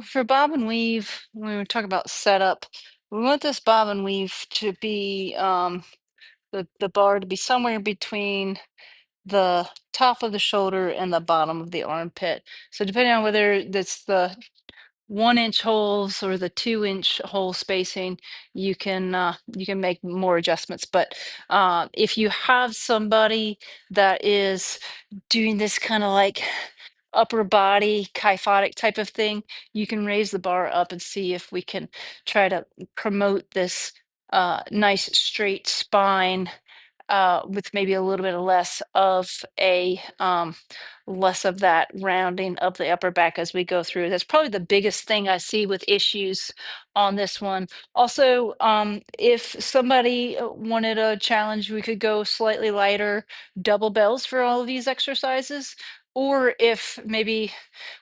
So for bob and weave, when we talk about setup, we want this bob and weave to be the bar to be somewhere between the top of the shoulder and the bottom of the armpit. So depending on whether that's the 1 inch holes or the 2 inch hole spacing, you can make more adjustments. But if you have somebody that is doing this kind of like upper body kyphotic type of thing, you can raise the bar up and see if we can try to promote this nice straight spine with maybe a little bit less of a less of that rounding of the upper back as we go through. That's probably the biggest thing I see with issues on this one. Also, if somebody wanted a challenge, we could go slightly lighter double bells for all of these exercises. Or if maybe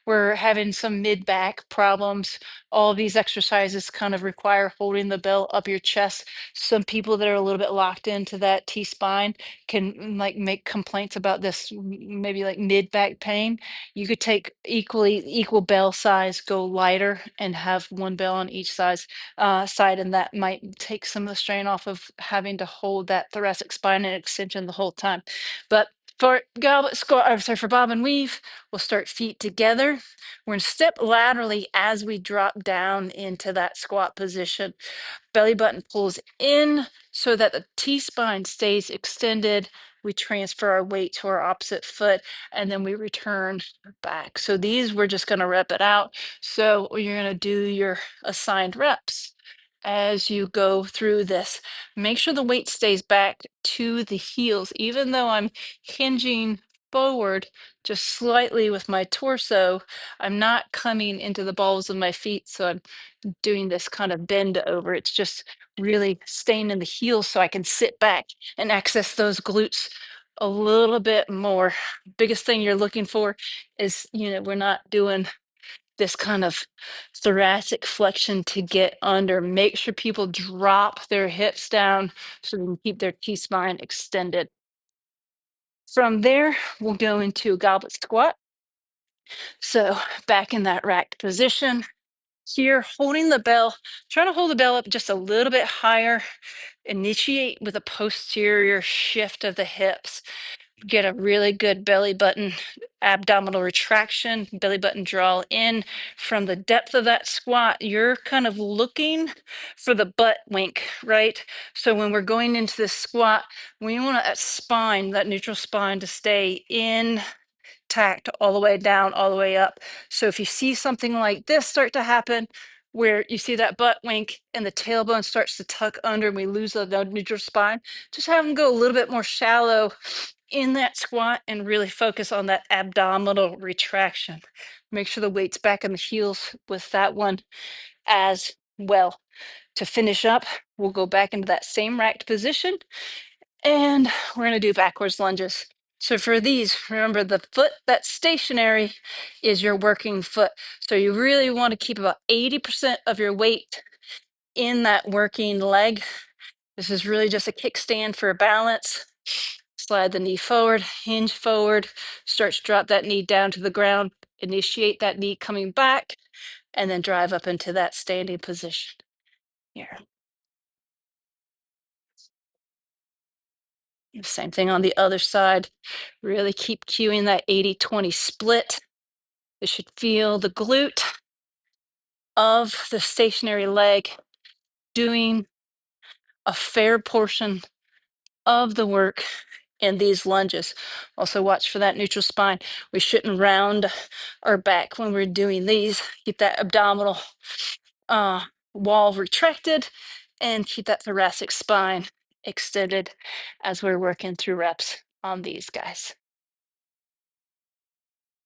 we're having some mid back problems, all of these exercises kind of require holding the bell up your chest. Some people that are a little bit locked into that T spine can like make complaints about this, maybe like mid back pain. You could take equal bell size, go lighter, and have one bell on each side, and that might take some of the strain off of having to hold that thoracic spine and extension the whole time. But for goblet squat, or sorry, for bob and weave, we'll start feet together. We're going to step laterally as we drop down into that squat position. Belly button pulls in so that the T-spine stays extended. We transfer our weight to our opposite foot, and then we return back. So these, we're just going to rep it out. So you're going to do your assigned reps as you go through this. Make sure the weight stays back to the heels, even though I'm hinging forward just slightly with my torso. I'm not coming into the balls of my feet, so I'm doing this kind of bend over. It's just really staying in the heels so I can sit back and access those glutes a little bit more. Biggest thing you're looking for is, we're not doing this kind of thoracic flexion to get under. Make sure people drop their hips down so they can keep their T-spine extended. From there, we'll go into a goblet squat. So back in that racked position, here holding the bell, trying to hold the bell up just a little bit higher. Initiate with a posterior shift of the hips. Get a really good belly button abdominal retraction, belly button draw in. From the depth of that squat, you're kind of looking for the butt wink, right? So when we're going into this squat, we want that spine, that neutral spine, to stay intact all the way down, all the way up. So if you see something like this start to happen, where you see that butt wink and the tailbone starts to tuck under and we lose the neutral spine, just have them go a little bit more shallow in that squat and really focus on that abdominal retraction. Make sure the weight's back in the heels with that one as well. To finish up, we'll go back into that same racked position and we're going to do backwards lunges. So for these, remember the foot that's stationary is your working foot. So you really want to keep about 80% of your weight in that working leg. This is really just a kickstand for balance. Slide the knee forward, hinge forward, start to drop that knee down to the ground, initiate that knee coming back, and then drive up into that standing position. Here. Same thing on the other side. Really keep cueing that 80-20 split. You should feel the glute of the stationary leg doing a fair portion of the work in these lunges. Also watch for that neutral spine. We shouldn't round our back when we're doing these. Keep that abdominal wall retracted and keep that thoracic spine extended as we're working through reps on these guys.